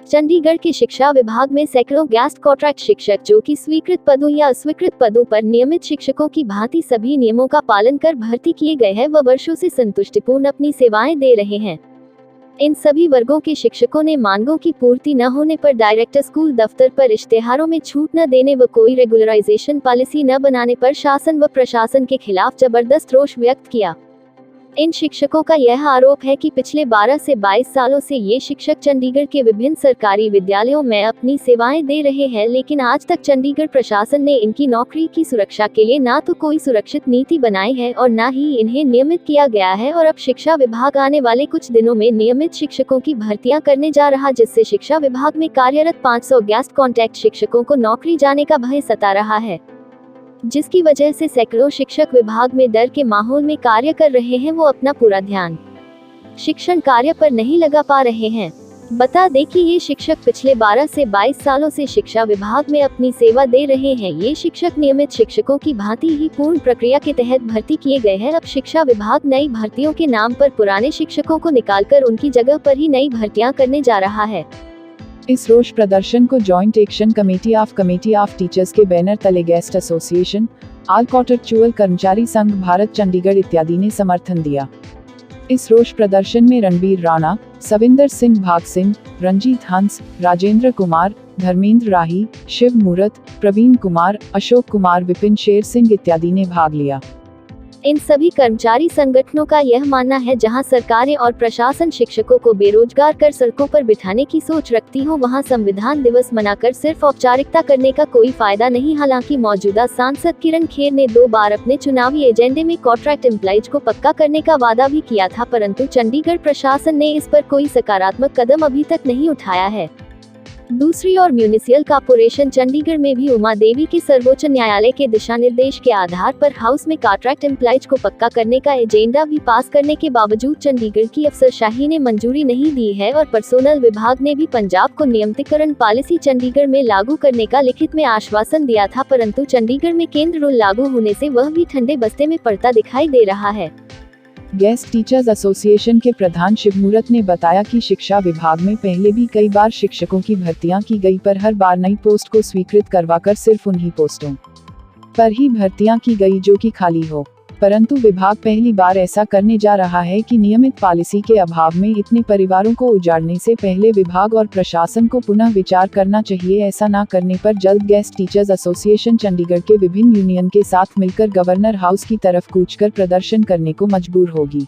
चंडीगढ़ के शिक्षा विभाग में सैकड़ों गेस्ट कॉन्ट्रैक्ट शिक्षक जो कि स्वीकृत पदों या अस्वीकृत पदों पर नियमित शिक्षकों की भांति सभी नियमों का पालन कर भर्ती किए गए हैं व वर्षों से संतुष्टिपूर्ण अपनी सेवाएं दे रहे हैं। इन सभी वर्गों के शिक्षकों ने मांगों की पूर्ति न होने पर डायरेक्टर स्कूल दफ्तर पर इश्तेहारों में छूट न देने व कोई रेगुलराइजेशन पॉलिसी न बनाने पर शासन व प्रशासन के खिलाफ जबरदस्त रोष व्यक्त किया। इन शिक्षकों का यह आरोप है कि पिछले 12 से 22 सालों से ये शिक्षक चंडीगढ़ के विभिन्न सरकारी विद्यालयों में अपनी सेवाएं दे रहे हैं, लेकिन आज तक चंडीगढ़ प्रशासन ने इनकी नौकरी की सुरक्षा के लिए ना तो कोई सुरक्षित नीति बनाई है और ना ही इन्हें नियमित किया गया है। और अब शिक्षा विभाग आने वाले कुछ दिनों में नियमित शिक्षकों की भर्तियां करने जा रहा, जिससे शिक्षा विभाग में कार्यरत 500 गेस्ट कॉन्टैक्ट शिक्षकों को नौकरी जाने का भय सता रहा है, जिसकी वजह से सैकड़ों शिक्षक विभाग में डर के माहौल में कार्य कर रहे हैं। वो अपना पूरा ध्यान शिक्षण कार्य पर नहीं लगा पा रहे हैं। बता दें कि ये शिक्षक पिछले 12 से 22 सालों से शिक्षा विभाग में अपनी सेवा दे रहे हैं। ये शिक्षक नियमित शिक्षकों की भांति ही पूर्ण प्रक्रिया के तहत भर्ती किए गए हैं। अब शिक्षा विभाग नई भर्तियों के नाम पर पुराने शिक्षकों को निकालकर उनकी जगह पर ही नई भर्तियां करने जा रहा है। इस रोष प्रदर्शन को joint action committee of teachers के बैनर तले गेस्ट एसोसिएशन, ऑल कॉन्ट्रैक्चुअल कर्मचारी संघ भारत चंडीगढ़ इत्यादि ने समर्थन दिया। इस रोष प्रदर्शन में रणबीर राणा, सविंदर सिंह भाग सिंह, रंजीत हंस, राजेंद्र कुमार, धर्मेंद्र राही, शिव मूरत, प्रवीण कुमार, अशोक कुमार, विपिन शेर सिंह इत्यादि ने भाग लिया। इन सभी कर्मचारी संगठनों का यह मानना है, जहां सरकारें और प्रशासन शिक्षकों को बेरोजगार कर सड़कों पर बिठाने की सोच रखती हो, वहां संविधान दिवस मनाकर सिर्फ औपचारिकता करने का कोई फायदा नहीं। हालांकि मौजूदा सांसद किरण खेर ने 2 बार अपने चुनावी एजेंडे में कॉन्ट्रैक्ट एम्प्लॉइज को पक्का करने का वादा भी किया था, परंतु चंडीगढ़ प्रशासन ने इस पर कोई सकारात्मक कदम अभी तक नहीं उठाया है। दूसरी ओर म्यूनिसिपल कॉर्पोरेशन चंडीगढ़ में भी उमा देवी के सर्वोच्च न्यायालय के दिशा निर्देश के आधार पर हाउस में कॉन्ट्रैक्ट एम्प्लॉइज को पक्का करने का एजेंडा भी पास करने के बावजूद चंडीगढ़ की अफसरशाही ने मंजूरी नहीं दी है और पर्सोनल विभाग ने भी पंजाब को नियमितीकरण पॉलिसी चंडीगढ़ में लागू करने का लिखित में आश्वासन दिया था, परंतु चंडीगढ़ में केंद्र रूल लागू होने से वह भी ठंडे बस्ते में पड़ता दिखाई दे रहा है। गेस्ट टीचर्स एसोसिएशन के प्रधान शिवमूरत ने बताया कि शिक्षा विभाग में पहले भी कई बार शिक्षकों की भर्तियां की गई, पर हर बार नई पोस्ट को स्वीकृत करवाकर सिर्फ उन्हीं पोस्टों पर ही भर्तियां की गई जो कि खाली हो, परंतु विभाग पहली बार ऐसा करने जा रहा है कि नियमित पॉलिसी के अभाव में इतने परिवारों को उजाड़ने से पहले विभाग और प्रशासन को पुनः विचार करना चाहिए। ऐसा न करने पर जल्द गेस्ट टीचर्स एसोसिएशन चंडीगढ़ के विभिन्न यूनियन के साथ मिलकर गवर्नर हाउस की तरफ कूचकर प्रदर्शन करने को मजबूर होगी।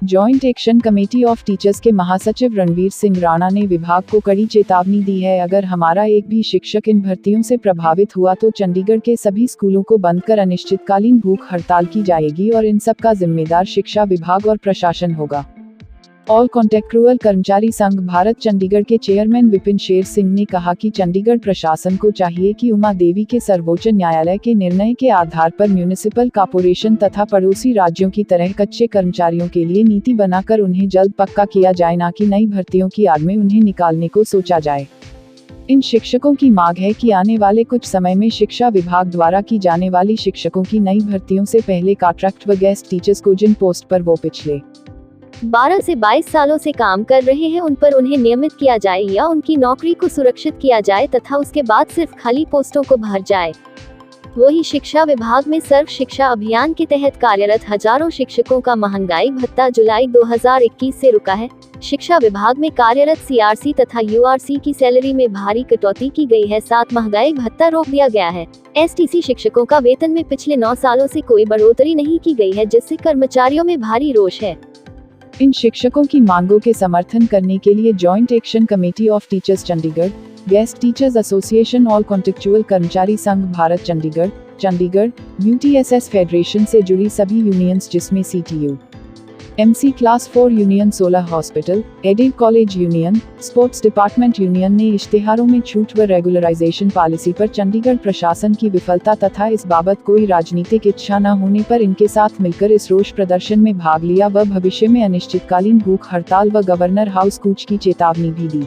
Joint action committee of teachers के महासचिव रणवीर सिंह राणा ने विभाग को कड़ी चेतावनी दी है, अगर हमारा एक भी शिक्षक इन भर्तियों से प्रभावित हुआ तो चंडीगढ़ के सभी स्कूलों को बंद कर अनिश्चितकालीन भूख हड़ताल की जाएगी और इन सब का जिम्मेदार शिक्षा विभाग और प्रशासन होगा। ऑल कॉन्ट्रैक्चुअल कर्मचारी संघ भारत चंडीगढ़ के चेयरमैन विपिन शेर सिंह ने कहा कि चंडीगढ़ प्रशासन को चाहिए कि उमा देवी के सर्वोच्च न्यायालय के निर्णय के आधार पर म्यूनिसिपल कॉर्पोरेशन तथा पड़ोसी राज्यों की तरह कच्चे कर्मचारियों के लिए नीति बनाकर उन्हें जल्द पक्का किया जाए, न कि नई भर्तियों की आड़ में उन्हें निकालने को सोचा जाए। इन शिक्षकों की मांग है कि आने वाले कुछ समय में शिक्षा विभाग द्वारा की जाने वाली शिक्षकों की नई भर्तियों से पहले कॉन्ट्रैक्ट व गेस्ट टीचर्स को जिन पोस्ट पर वो पिछले 12 से 22 सालों से काम कर रहे हैं उन पर उन्हें नियमित किया जाए या उनकी नौकरी को सुरक्षित किया जाए तथा उसके बाद सिर्फ खाली पोस्टों को भर जाए। वही शिक्षा विभाग में सर्व शिक्षा अभियान के तहत कार्यरत हजारों शिक्षकों का महंगाई भत्ता जुलाई 2021 से रुका है। शिक्षा विभाग में कार्यरत सीआरसी तथा यूआरसी की सैलरी में भारी कटौती की गई है, साथ महंगाई भत्ता रोक दिया गया है। एसटीसी शिक्षकों का वेतन में पिछले 9 सालों से कोई बढ़ोतरी नहीं की गई है, जिससे कर्मचारियों में भारी रोष है। इन शिक्षकों की मांगों के समर्थन करने के लिए joint action committee of teachers Chandigarh, guest teachers association, all contractual कर्मचारी संघ भारत चंडीगढ़, यूटीएसएस फेडरेशन से जुड़ी सभी यूनियंस जिसमें CTU, MC class 4 union, 16 hospital, added college union, sports department union ने इश्तेहारों में छूट व रेगुलराइजेशन पॉलिसी पर चंडीगढ़ प्रशासन की विफलता तथा इस बाबत कोई राजनीतिक इच्छा न होने पर इनके साथ मिलकर इस रोष प्रदर्शन में भाग लिया व भविष्य में अनिश्चितकालीन भूख हड़ताल व गवर्नर हाउस कूच की चेतावनी भी दी।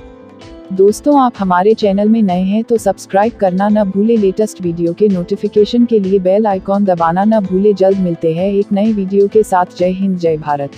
दोस्तों, आप हमारे चैनल में नए हैं तो सब्सक्राइब करना न भूले, लेटेस्ट वीडियो के नोटिफिकेशन के लिए बेल आइकॉन दबाना न भूले। जल्द मिलते हैं एक नए वीडियो के साथ। जय हिंद, जय भारत।